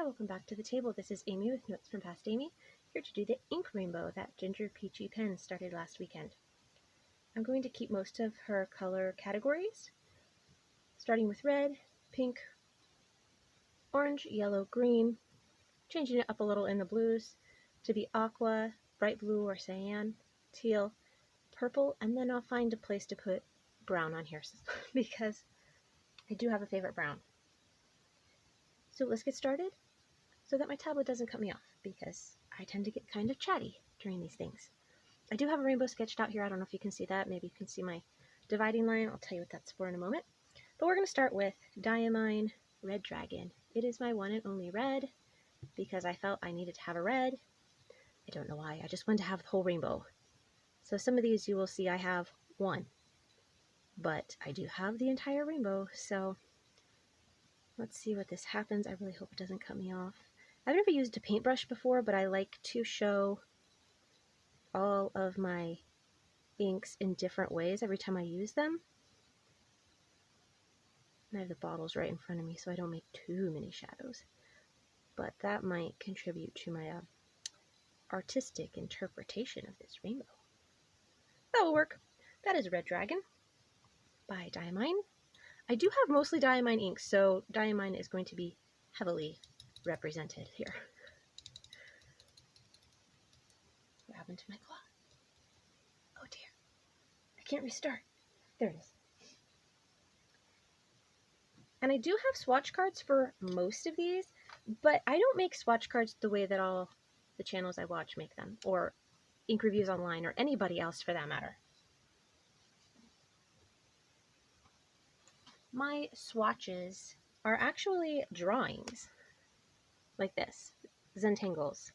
welcome back to the table. This is Amy with Notes from Past Amy, here to do the ink rainbow that Ginger Peachy Pen started last weekend. I'm going to keep most of her color categories, starting with red, pink, orange, yellow, green, changing it up a little in the blues to be aqua, bright blue or cyan, teal, purple, and then I'll find a place to put brown on here because I do have a favorite brown. So let's get started so that my tablet doesn't cut me off, because I tend to get kind of chatty during these things. I do have a rainbow sketched out here. I don't know if you can see that. Maybe you can see my dividing line. I'll tell you what that's for in a moment. But we're going to start with Diamine Red Dragon. It is my one and only red because I felt I needed to have a red. I don't know why. I just wanted to have the whole rainbow. So some of these you will see I have one, but I do have the entire rainbow. So let's see what this happens. I really hope it doesn't cut me off. I've never used a paintbrush before, but I like to show all of my inks in different ways every time I use them. And I have the bottles right in front of me so I don't make too many shadows. But that might contribute to my artistic interpretation of this rainbow. That will work. That is Red Dragon by Diamine. I do have mostly Diamine inks, so Diamine is going to be heavily represented here. What happened to my claw? Oh dear. I can't restart. There it is. And I do have swatch cards for most of these, but I don't make swatch cards the way that all the channels I watch make them, or ink reviews online, or anybody else for that matter. My swatches are actually drawings, like this, Zentangles.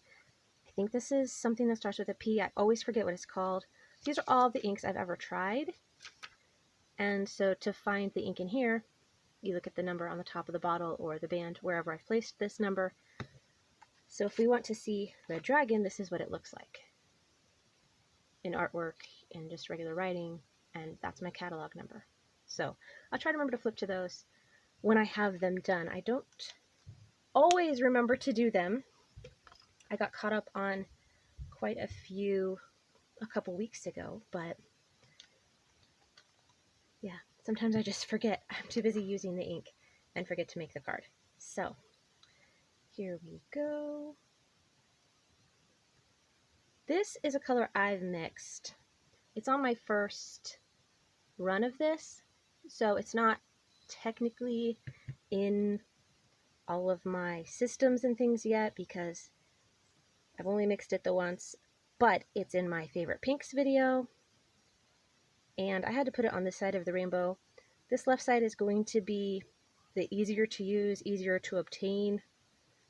I think this is something that starts with a P. I always forget what it's called. These are all the inks I've ever tried, and so to find the ink in here, you look at the number on the top of the bottle or the band, wherever I've placed this number. So if we want to see Red Dragon, this is what it looks like in artwork and just regular writing, and that's my catalog number. So I'll try to remember to flip to those when I have them done. I don't always remember to do them. I got caught up on quite a few a couple weeks ago, but yeah, sometimes I just forget. I'm too busy using the ink and forget to make the card. So here we go. This is a color I've mixed. It's on my first run of this, so it's not technically in all of my systems and things yet because I've only mixed it the once, but it's in my favorite pinks video, and I had to put it on this side of the rainbow. This left side is going to be the easier to use, easier to obtain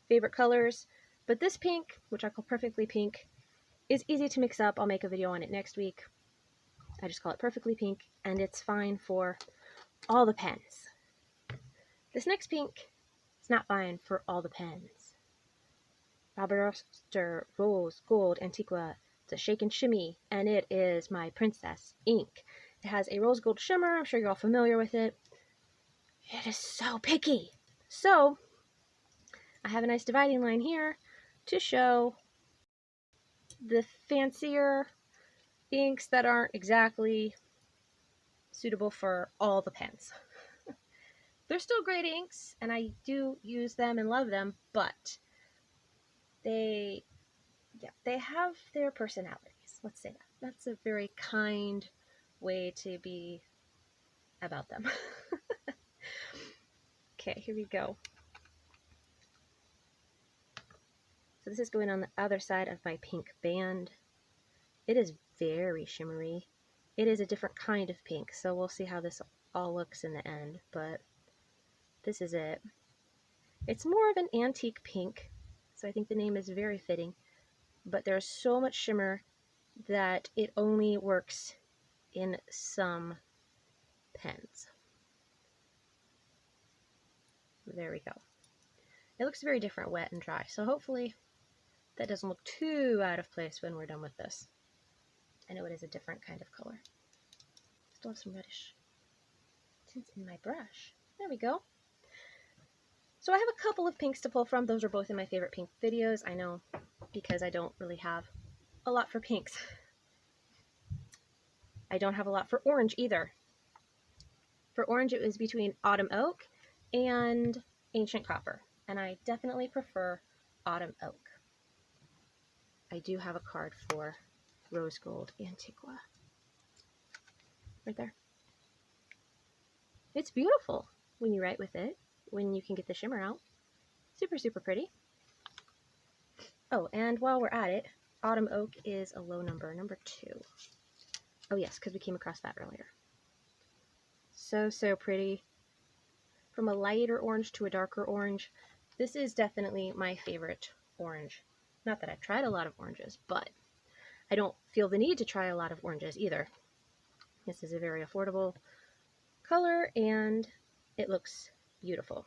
favorite colors, but this pink, which I call Perfectly Pink, is easy to mix up. I'll make a video on it next week. I just call it Perfectly Pink, and it's fine for all the pens. This next pink is not fine for all the pens. Faber-Noster Rose Gold Antiqua. It's a shake and shimmy, and it is my Princess ink. It has a rose gold shimmer. I'm sure you're all familiar with it. It is so picky. So I have a nice dividing line here to show the fancier inks that aren't exactly suitable for all the pens. They're still great inks, and I do use them and love them, but they have their personalities. Let's say that. That's a very kind way to be about them. Okay, here we go. So this is going on the other side of my pink band. It is very shimmery. It is a different kind of pink, so we'll see how this all looks in the end, but this is it. It's more of an antique pink, so I think the name is very fitting, but there's so much shimmer that it only works in some pens. There we go. It looks very different wet and dry, so hopefully that doesn't look too out of place when we're done with this. I know it is a different kind of color. Still have some reddish tints in my brush. There we go. So I have a couple of pinks to pull from. Those are both in my favorite pink videos. I know, because I don't really have a lot for pinks. I don't have a lot for orange either. For orange, it was between Autumn Oak and Ancient Copper, and I definitely prefer Autumn Oak. I do have a card for Rose Gold Antiqua. Right there. It's beautiful when you write with it, when you can get the shimmer out. Super, super pretty. Oh, and while we're at it, Autumn Oak is a low number, number 2. Oh yes, because we came across that earlier. So, so pretty. From a lighter orange to a darker orange. This is definitely my favorite orange. Not that I've tried a lot of oranges, but I don't feel the need to try a lot of oranges either. This is a very affordable color and it looks beautiful.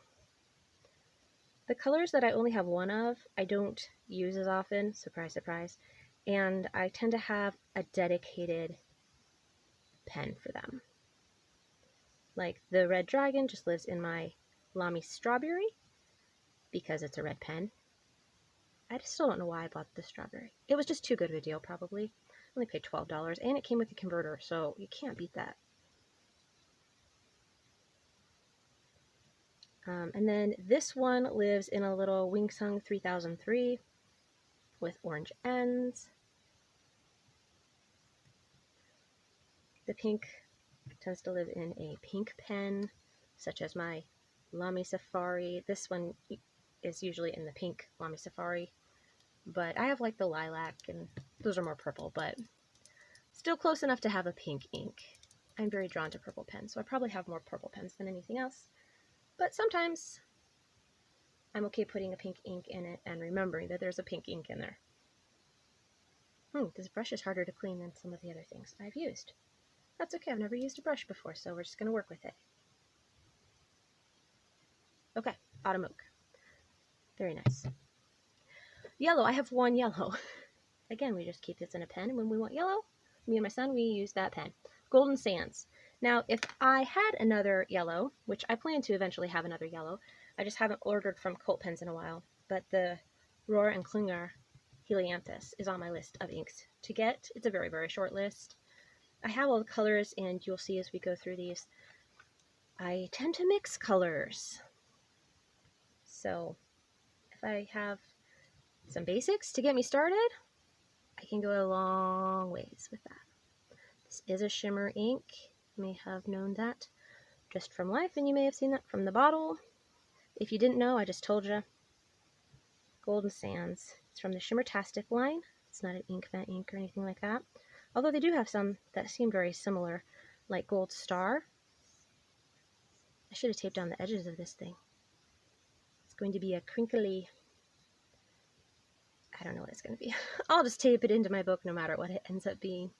The colors that I only have one of, I don't use as often, surprise, surprise, and I tend to have a dedicated pen for them. Like the Red Dragon just lives in my Lamy Strawberry because it's a red pen. I still don't know why I bought the strawberry. It was just too good of a deal, probably. I only paid $12, and it came with a converter, so you can't beat that. And then this one lives in a little Wing Sung 3003 with orange ends. The pink tends to live in a pink pen, such as my Lamy Safari. This one is usually in the pink Lamy Safari, but I have like the lilac, and those are more purple, but still close enough to have a pink ink. I'm very drawn to purple pens, so I probably have more purple pens than anything else. But sometimes I'm okay putting a pink ink in it and remembering that there's a pink ink in there. This brush is harder to clean than some of the other things I've used. That's okay, I've never used a brush before, so we're just going to work with it. Okay, Autumn Oak. Very nice. Yellow, I have one yellow. Again, we just keep this in a pen, and when we want yellow, me and my son, we use that pen. Golden Sands. Now, if I had another yellow, which I plan to eventually have another yellow, I just haven't ordered from Colt Pens in a while, but the Rohr and Klinger Helianthus is on my list of inks to get. It's a very, very short list. I have all the colors, and you'll see as we go through these, I tend to mix colors. So if I have some basics to get me started, I can go a long ways with that. This is a shimmer ink. You may have known that just from life, and you may have seen that from the bottle. If you didn't know, I just told you. Golden Sands. It's from the Shimmertastic line. It's not an Inkvet ink or anything like that. Although they do have some that seem very similar, like Gold Star. I should have taped down the edges of this thing. It's going to be a crinkly... I don't know what it's going to be. I'll just tape it into my book no matter what it ends up being.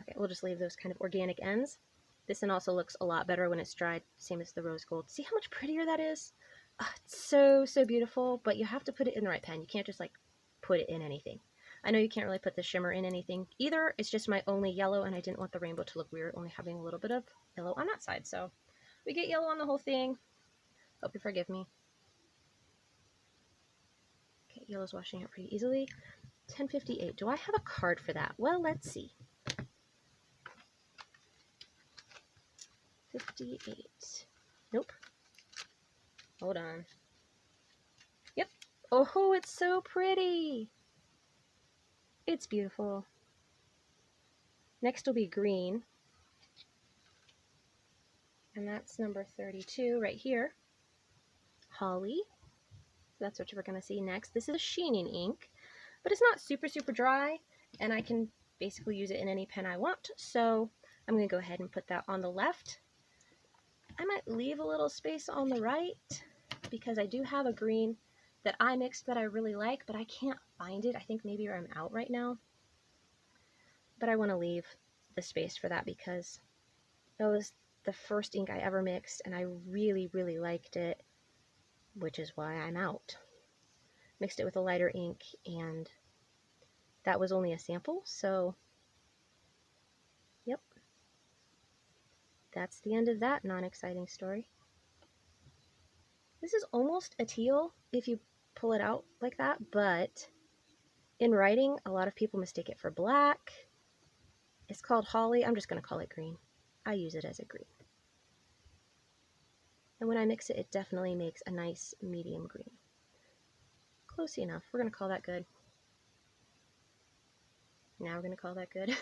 Okay, we'll just leave those kind of organic ends. This one also looks a lot better when it's dried, same as the rose gold. See how much prettier that is? Oh, it's so, so beautiful, but you have to put it in the right pen. You can't just like put it in anything. I know you can't really put the shimmer in anything either. It's just my only yellow, and I didn't want the rainbow to look weird, only having a little bit of yellow on that side. So we get yellow on the whole thing. Hope you forgive me. Okay, yellow's washing out pretty easily. 1058. Do I have a card for that? Well, let's see. 58. Nope. Hold on. Yep. Oh, it's so pretty. It's beautiful. Next will be green. And that's number 32 right here. Holly. That's what we're going to see next. This is a sheening ink, but it's not super, super dry, and I can basically use it in any pen I want. So I'm going to go ahead and put that on the left. I might leave a little space on the right because I do have a green that I mixed that I really like, but I can't find it. I think maybe I'm out right now. But I want to leave the space for that because it was the first ink I ever mixed, and I really, really liked it, which is why I'm out. Mixed it with a lighter ink, and that was only a sample, so yep. That's the end of that non-exciting story. This is almost a teal if you pull it out like that, but in writing, a lot of people mistake it for black. It's called holly. I'm just going to call it green. I use it as a green. And when I mix it, it definitely makes a nice medium green. Close enough. We're going to call that good. Now we're going to call that good.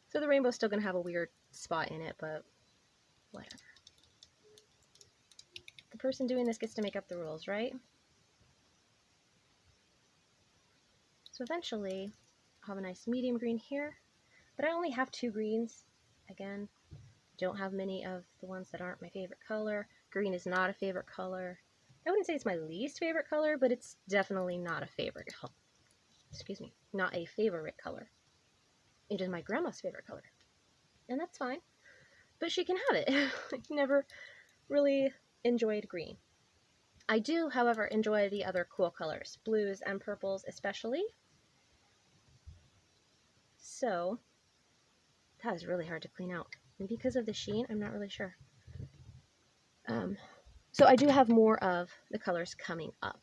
So the rainbow's still going to have a weird spot in it, but whatever. The person doing this gets to make up the rules, right? So eventually, I'll have a nice medium green here, but I only have 2 greens. Again, don't have many of the ones that aren't my favorite color. Green is not a favorite color. I wouldn't say it's my least favorite color, but it's definitely not a favorite color. Excuse me, not a favorite color. It is my grandma's favorite color, and that's fine, but she can have it. I never really enjoyed green. I do, however, enjoy the other cool colors, blues and purples especially. So that is really hard to clean out. And because of the sheen, I'm not really sure. So I do have more of the colors coming up,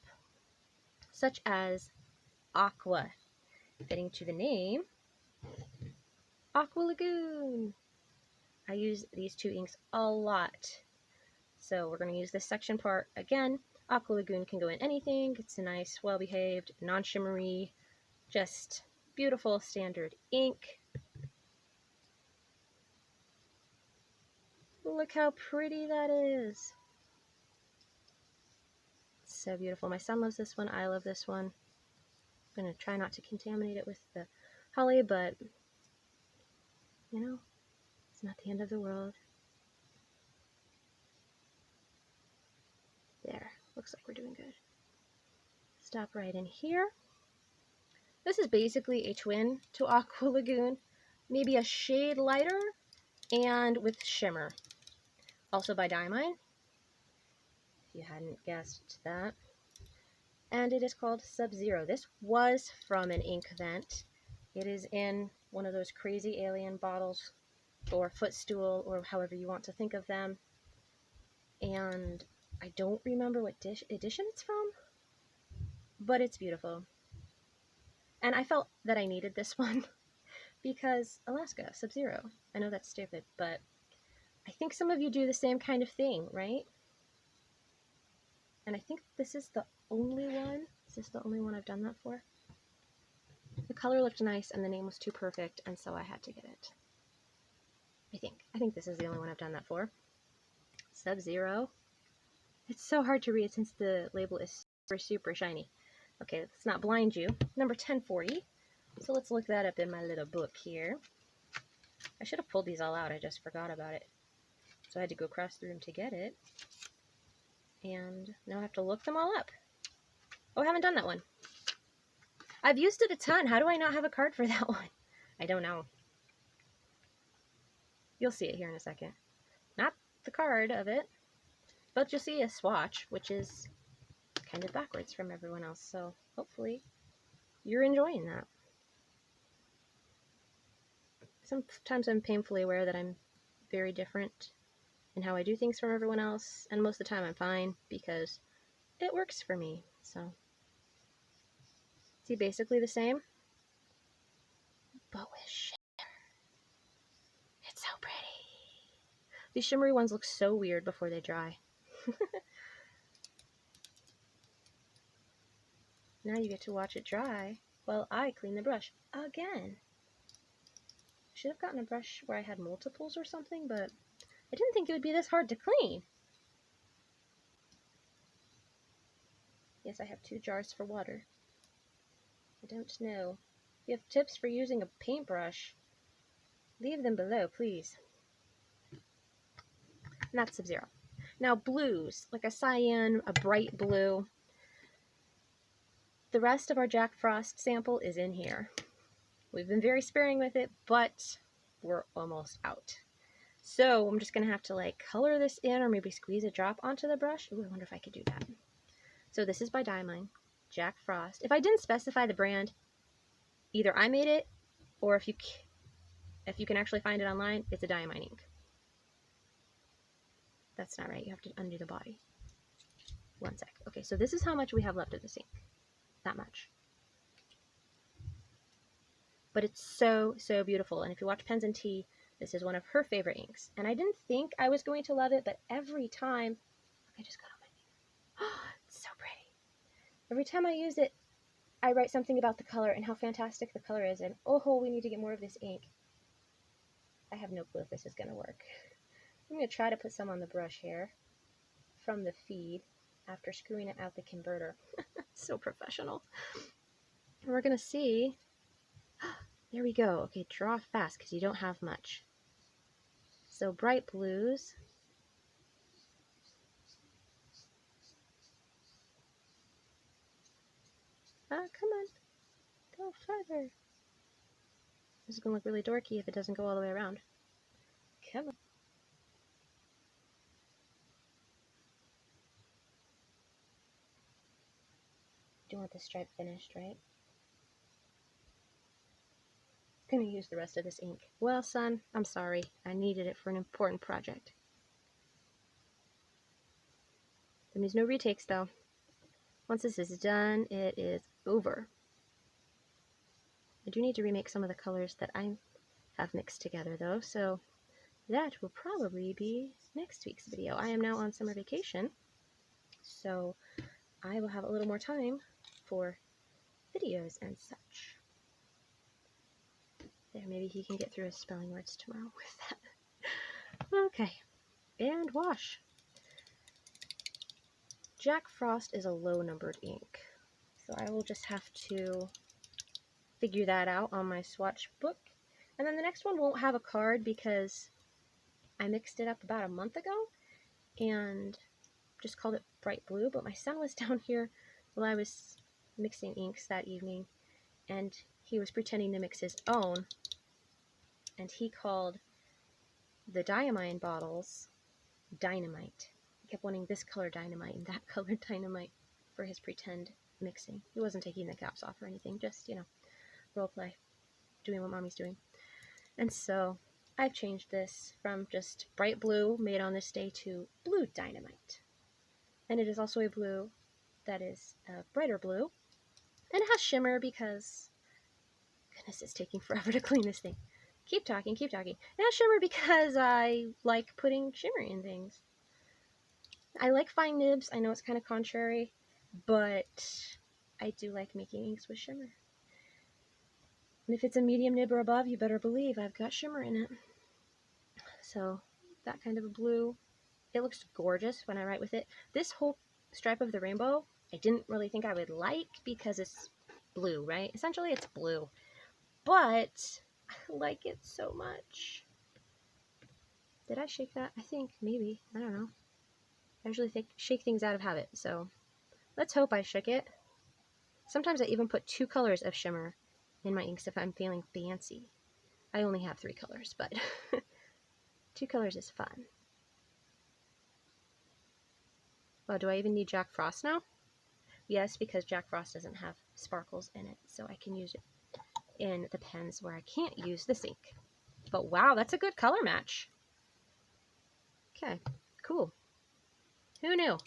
such as Aqua, fitting to the name, Aqua Lagoon. I use these 2 inks a lot. So we're going to use this section part again. Aqua Lagoon can go in anything. It's a nice, well-behaved, non-shimmery, just beautiful standard ink. Look how pretty that is. It's so beautiful. My son loves this one. I love this one. I'm going to try not to contaminate it with the holly, but, you know, it's not the end of the world. There. Looks like we're doing good. Stop right in here. This is basically a twin to Aqua Lagoon, maybe a shade lighter and with shimmer. Also by Diamine, if you hadn't guessed that. And it is called Sub-Zero. This was from an ink vent. It is in one of those crazy alien bottles or footstool or however you want to think of them. And I don't remember what edition it's from, but it's beautiful. And I felt that I needed this one because Alaska, Sub-Zero. I know that's stupid, but I think some of you do the same kind of thing, right? And I think this is the only one. Is this the only one I've done that for? The color looked nice and the name was too perfect, and so I had to get it. I think this is the only one I've done that for. Sub-Zero. It's so hard to read since the label is super, super shiny. Okay, let's not blind you. Number 1040. So let's look that up in my little book here. I should have pulled these all out. I just forgot about it. So I had to go across the room to get it. And now I have to look them all up. Oh, I haven't done that one. I've used it a ton. How do I not have a card for that one? I don't know. You'll see it here in a second. Not the card of it, but you'll see a swatch, which is kind of backwards from everyone else. So hopefully you're enjoying that. Sometimes I'm painfully aware that I'm very different in how I do things from everyone else, and most of the time I'm fine because it works for me. So see, basically the same, but with shimmer. It's so pretty. These shimmery ones look so weird before they dry. Now you get to watch it dry while I clean the brush again. Should have gotten a brush where I had multiples or something, but I didn't think it would be this hard to clean. Yes, I have 2 jars for water. I don't know. If you have tips for using a paintbrush, leave them below, please. And that's Sub-Zero. Now blues, like a cyan, a bright blue. The rest of our Jack Frost sample is in here. We've been very sparing with it, but we're almost out. So I'm just going to have to like color this in or maybe squeeze a drop onto the brush. Ooh, I wonder if I could do that. So this is by Diamine, Jack Frost. If I didn't specify the brand, either I made it or if you can actually find it online, it's a Diamine ink. that's not right. You have to undo the body. One sec. Okay, so this is how much we have left of this ink. That much. But it's so, so beautiful. And if you watch Pens and Tea, this is one of her favorite inks. And I didn't think I was going to love it, but every time, look, I just got on my knee. Oh, it's so pretty. Every time I use it, I write something about the color and how fantastic the color is. And oh, we need to get more of this ink. I have no clue if this is going to work. I'm going to try to put some on the brush here from the feed after screwing it out the converter. So professional. And we're going to see. There we go. Okay, draw fast because you don't have much. So bright blues. Ah, come on. Go further. This is going to look really dorky if it doesn't go all the way around. Come on. Do you want the stripe finished, right? I'm going to use the rest of this ink. Well, son, I'm sorry. I needed it for an important project. There means no retakes, though. Once this is done, it is over. I do need to remake some of the colors that I have mixed together, though, so that will probably be next week's video. I am now on summer vacation, so I will have a little more time for videos and such. There, maybe he can get through his spelling words tomorrow with that. Okay, and wash. Jack Frost is a low-numbered ink, so I will just have to figure that out on my swatch book. And then the next one won't have a card because I mixed it up about a month ago and just called it bright blue, but my son was down here while I was mixing inks that evening, and he was pretending to mix his own, and he called the diamine bottles dynamite. He kept wanting this color dynamite and that color dynamite for his pretend mixing. He wasn't taking the caps off or anything, just, you know, role play, doing what mommy's doing. And so I've changed this from just bright blue made on this day to blue dynamite. And it is also a blue that is a brighter blue. And it has shimmer because, goodness, it's taking forever to clean this thing. Keep talking, keep talking. It has shimmer because I like putting shimmer in things. I like fine nibs. I know it's kind of contrary, but I do like making inks with shimmer. And if it's a medium nib or above, you better believe I've got shimmer in it. So that kind of a blue, it looks gorgeous when I write with it. This whole stripe of the rainbow, I didn't really think I would like because it's blue, right? Essentially it's blue, but I like it so much. Did I shake that? I think maybe, I don't know. I usually shake things out of habit, so let's hope I shook it. Sometimes I even put 2 colors of shimmer in my inks if I'm feeling fancy. I only have 3 colors, but 2 colors is fun. Oh, do I even need Jack Frost now? Yes, because Jack Frost doesn't have sparkles in it, so I can use it in the pens where I can't use this ink. But wow, that's a good color match. Okay, cool. Who knew?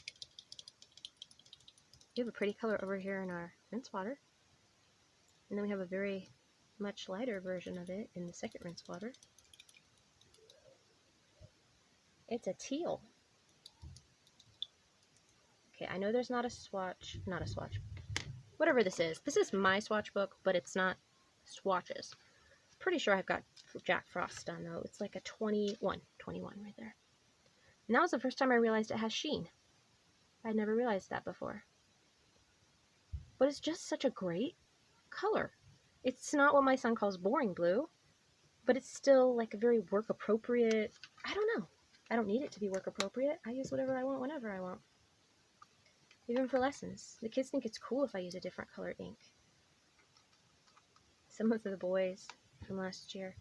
We have a pretty color over here in our rinse water. And then we have a very much lighter version of it in the second rinse water. It's a teal. Okay, I know there's not a swatch, whatever this is. This is my swatch book, but it's not swatches. Pretty sure I've got Jack Frost done though. It's like a 21 right there. And that was the first time I realized it has sheen. I'd never realized that before. But it's just such a great color. It's not what my son calls boring blue, but it's still like a very work appropriate. I don't know. I don't need it to be work appropriate. I use whatever I want whenever I want. Even for lessons. The kids think it's cool if I use a different colored ink. Some of the boys from last year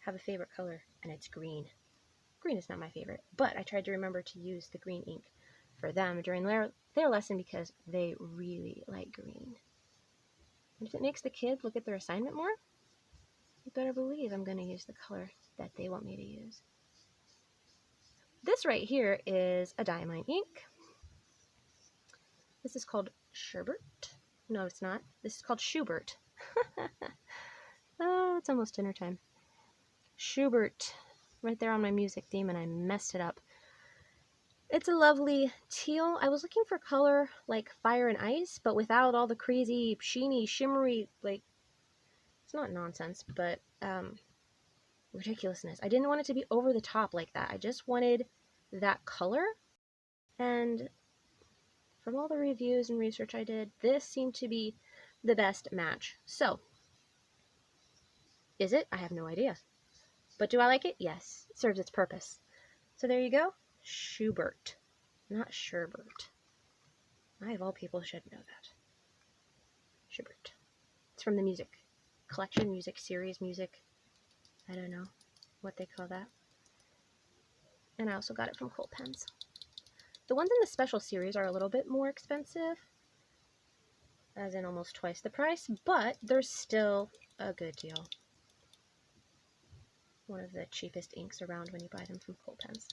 have a favorite color, and it's green. Green is not my favorite, but I tried to remember to use the green ink for them during their lesson because they really like green. And if it makes the kid look at their assignment more, you better believe I'm going to use the color that they want me to use. This right here is a diamine ink. This is called Sherbert. No, it's not. This is called Schubert. Oh, it's almost dinner time. Schubert, right there on my music theme, and I messed it up. It's a lovely teal. I was looking for color like fire and ice, but without all the crazy, sheeny, shimmery, like, it's not nonsense, but ridiculousness. I didn't want it to be over the top like that. I just wanted that color. And from all the reviews and research I did, this seemed to be the best match. So, is it? I have no idea. But do I like it? Yes. It serves its purpose. So there you go. Schubert, not Sherbert. I, of all people, should know that. Schubert. It's from the music collection, music series, music. I don't know what they call that. And I also got it from Colt Pens. The ones in the special series are a little bit more expensive, as in almost twice the price, but they're still a good deal. One of the cheapest inks around when you buy them from Colt Pens.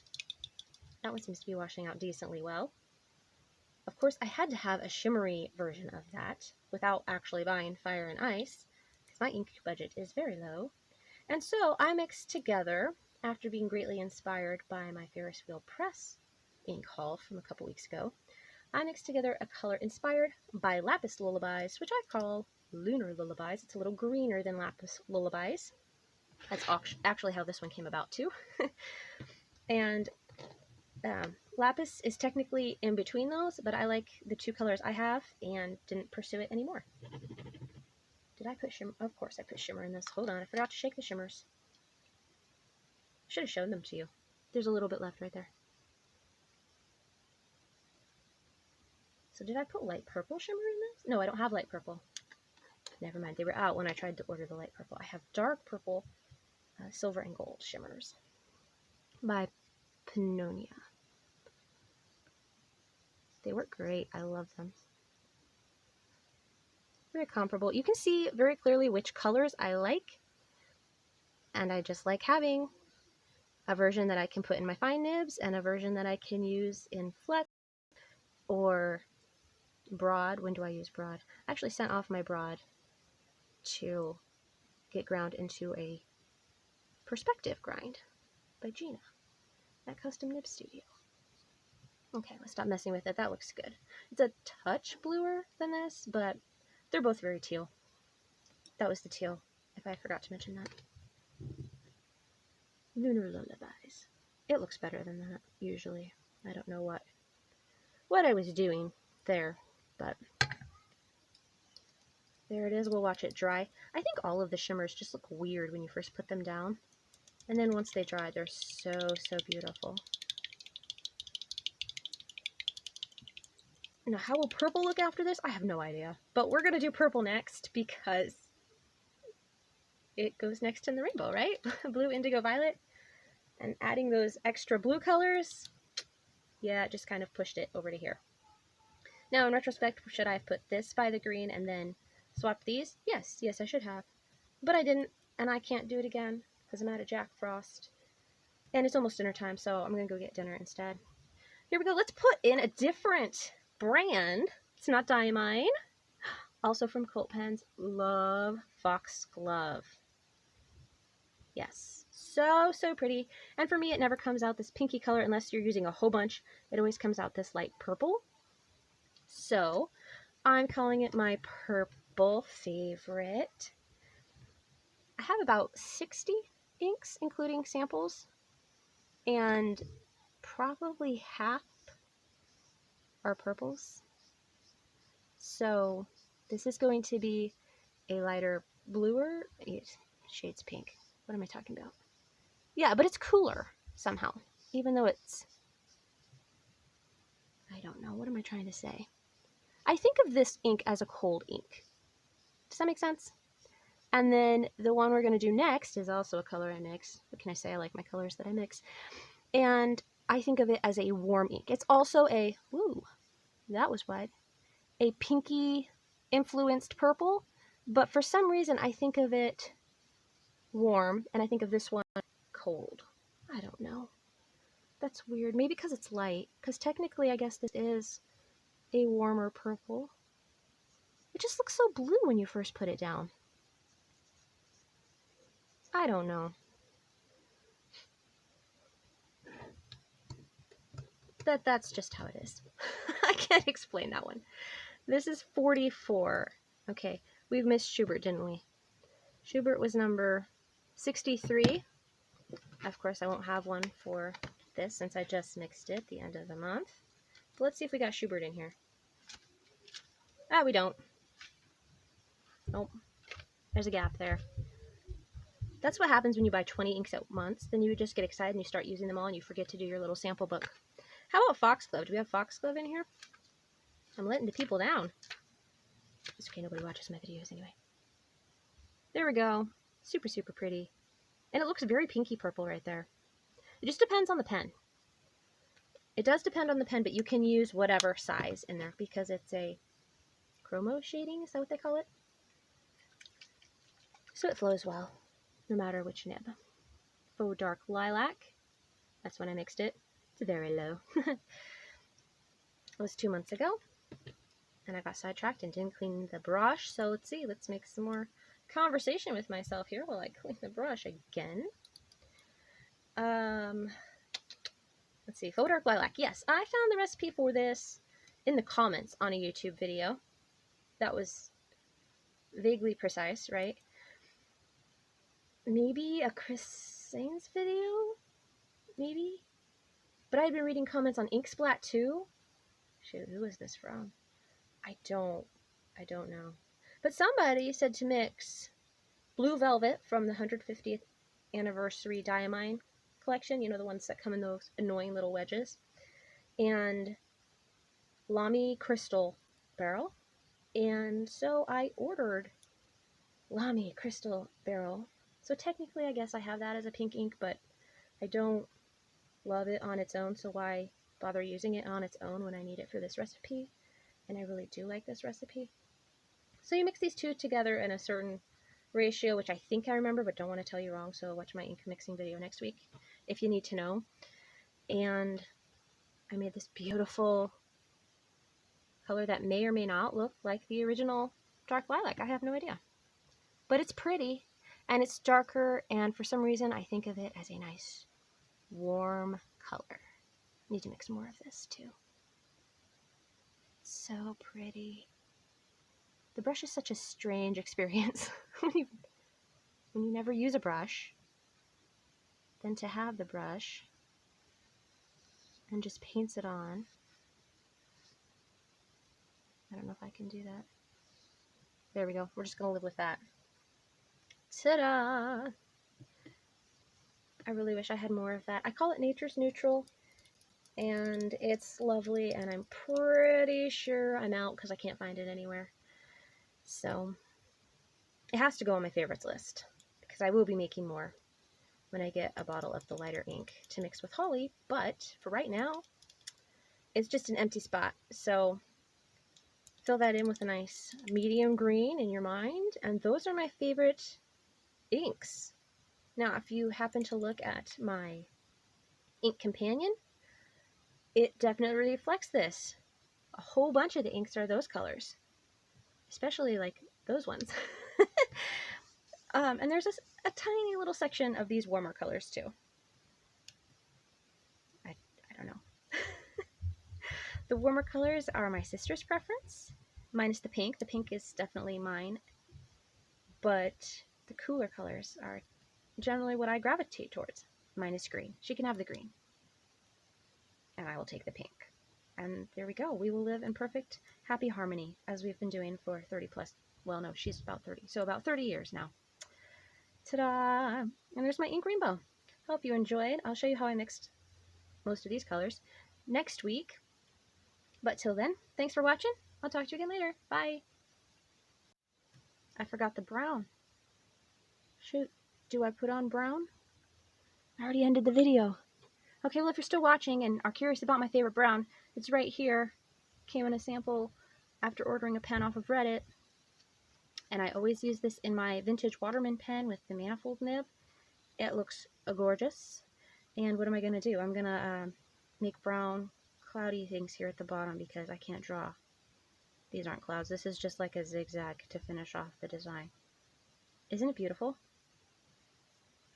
That one seems to be washing out decently well. Of course, I had to have a shimmery version of that without actually buying Fire and Ice, because my ink budget is very low. And so I mixed together, after being greatly inspired by my Ferris Wheel Press ink haul from a couple weeks ago, I mixed together a color inspired by Lapis Lullabies, which I call Lunar Lullabies. It's a little greener than Lapis Lullabies. That's actually how this one came about too. And Lapis is technically in between those, but I like the two colors I have and didn't pursue it anymore. Did I put shimmer? Of course I put shimmer in this. Hold on, I forgot to shake the shimmers. Should have shown them to you. There's a little bit left right there. So did I put light purple shimmer in this? No, I don't have light purple. Never mind, they were out when I tried to order the light purple. I have dark purple, silver and gold shimmers by Pannonia. They work great. I love them. Very comparable. You can see very clearly which colors I like, and I just like having a version that I can put in my fine nibs and a version that I can use in flex or broad. When do I use broad? I actually sent off my broad to get ground into a perspective grind by Gina at Custom Nib Studio. Okay, let's stop messing with it. That looks good. It's a touch bluer than this, but they're both very teal. That was the teal, if I forgot to mention that. Lunar Lullabies. It looks better than that, usually. I don't know what I was doing there, but there it is. We'll watch it dry. I think all of the shimmers just look weird when you first put them down, and then once they dry, they're so, so beautiful. Now, how will purple look after this? I have no idea, but we're going to do purple next because it goes next in the rainbow, right? Blue, indigo, violet, and adding those extra blue colors, yeah, it just kind of pushed it over to here. Now, in retrospect, should I have put this by the green and then swapped these? Yes, I should have. But I didn't, and I can't do it again because I'm out of Jack Frost. And it's almost dinner time, so I'm going to go get dinner instead. Here we go. Let's put in a different brand. It's not Diamine. Also from Colt Pens. Love Foxglove. Yes. So, so pretty. And for me, it never comes out this pinky color unless you're using a whole bunch. It always comes out this light purple. So, I'm calling it my purple favorite. I have about 60 inks, including samples, and probably half are purples. So, this is going to be a lighter bluer, shades pink. What am I talking about? Yeah, but it's cooler somehow, even though it's, I don't know, what am I trying to say? I think of this ink as a cold ink. Does that make sense? And then the one we're going to do next is also a color I mix. What can I say? I like my colors that I mix. And I think of it as a warm ink. It's also a, ooh, that was wide, a pinky influenced purple, but for some reason I think of it warm, and I think of this one cold. I don't know. That's weird. Maybe because it's light. Because technically, I guess this is a warmer purple. It just looks so blue when you first put it down. I don't know. That's just how it is. I can't explain that one. This is 44. Okay, we've missed Schubert, didn't we? Schubert was number 63. Of course, I won't have one for this since I just mixed it at the end of the month. But let's see if we got Schubert in here. Ah, we don't. Nope. There's a gap there. That's what happens when you buy 20 inks at once. Then you just get excited and you start using them all and you forget to do your little sample book. How about Foxglove? Do we have Foxglove in here? I'm letting the people down. It's okay, nobody watches my videos anyway. There we go. Super, super pretty. And it looks very pinky purple right there. It just depends on the pen. It does depend on the pen, but you can use whatever size in there because it's a chromo shading. Is that what they call it? So it flows well, no matter which nib. Faux Dark Lilac. That's when I mixed it. It's very low. It was 2 months ago. And I got sidetracked and didn't clean the brush. So let's see. Let's make some more conversation with myself here while I clean the brush again. Let's see. Faux Dark Lilac. Yes, I found the recipe for this in the comments on a YouTube video. That was vaguely precise, right? Maybe a Chris Sains video? Maybe? But I had been reading comments on Inksplat too. Shoot, who is this from? I don't know. But somebody said to mix Blue Velvet from the 150th anniversary Diamine collection, you know, the ones that come in those annoying little wedges, and Lamy Crystal Barrel. And so I ordered Lamy Crystal Barrel. So technically I guess I have that as a pink ink, but I don't love it on its own, so why bother using it on its own when I need it for this recipe? And I really do like this recipe. So you mix these two together in a certain ratio, which I think I remember, but don't want to tell you wrong, so watch my ink mixing video next week if you need to know. And I made this beautiful color that may or may not look like the original Dark Lilac. I have no idea. But it's pretty, and it's darker, and for some reason I think of it as a nice, warm color. Need to mix more of this too. So pretty. The brush is such a strange experience when you never use a brush. Then to have the brush and just paints it on. I don't know if I can do that. There we go. We're just going to live with that. Ta-da! I really wish I had more of that. I call it Nature's Neutral, and it's lovely, and I'm pretty sure I'm out because I can't find it anywhere. So it has to go on my favorites list because I will be making more when I get a bottle of the lighter ink to mix with Holly, but for right now, it's just an empty spot. So fill that in with a nice medium green in your mind, and those are my favorite inks. Now, if you happen to look at my ink companion, it definitely reflects this. A whole bunch of the inks are those colors, especially like those ones. And there's a tiny little section of these warmer colors too. I don't know. The warmer colors are my sister's preference, minus the pink. The pink is definitely mine, but the cooler colors are generally what I gravitate towards, minus green. She can have the green, and I will take the pink. And there we go. We will live in perfect, happy harmony, as we've been doing for 30 plus, well, no, she's about 30, so about 30 years now. Ta-da! And there's my ink rainbow. Hope you enjoyed. I'll show you how I mixed most of these colors next week. But till then, thanks for watching. I'll talk to you again later. Bye! I forgot the brown. Shoot, do I put on brown? I already ended the video. Okay, well, if you're still watching and are curious about my favorite brown, it's right here. Came in a sample after ordering a pen off of Reddit. And I always use this in my vintage Waterman pen with the manifold nib. It looks gorgeous. And what am I going to do? I'm going to make brown cloudy things here at the bottom because I can't draw. These aren't clouds. This is just like a zigzag to finish off the design. Isn't it beautiful?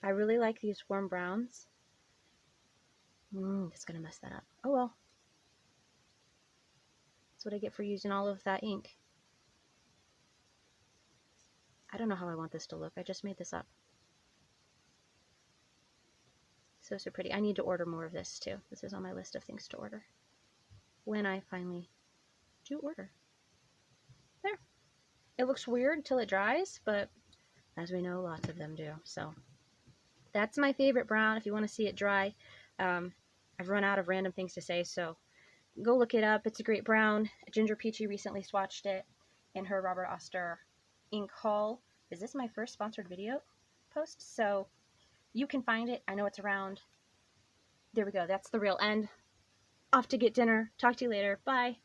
I really like these warm browns. It's going to mess that up. Oh well. That's what I get for using all of that ink. I don't know how I want this to look. I just made this up. So pretty. I need to order more of this too. This is on my list of things to order when I finally do order. There. It looks weird till it dries, but as we know, lots of them do. So that's my favorite brown. If you want to see it dry, I've run out of random things to say, so go look it up. It's a great brown. Ginger Peachy recently swatched it in her Robert Oster ink haul. Is this my first sponsored video post? So you can find it. I know it's around. There we go. That's the real end. Off to get dinner. Talk to you later. Bye.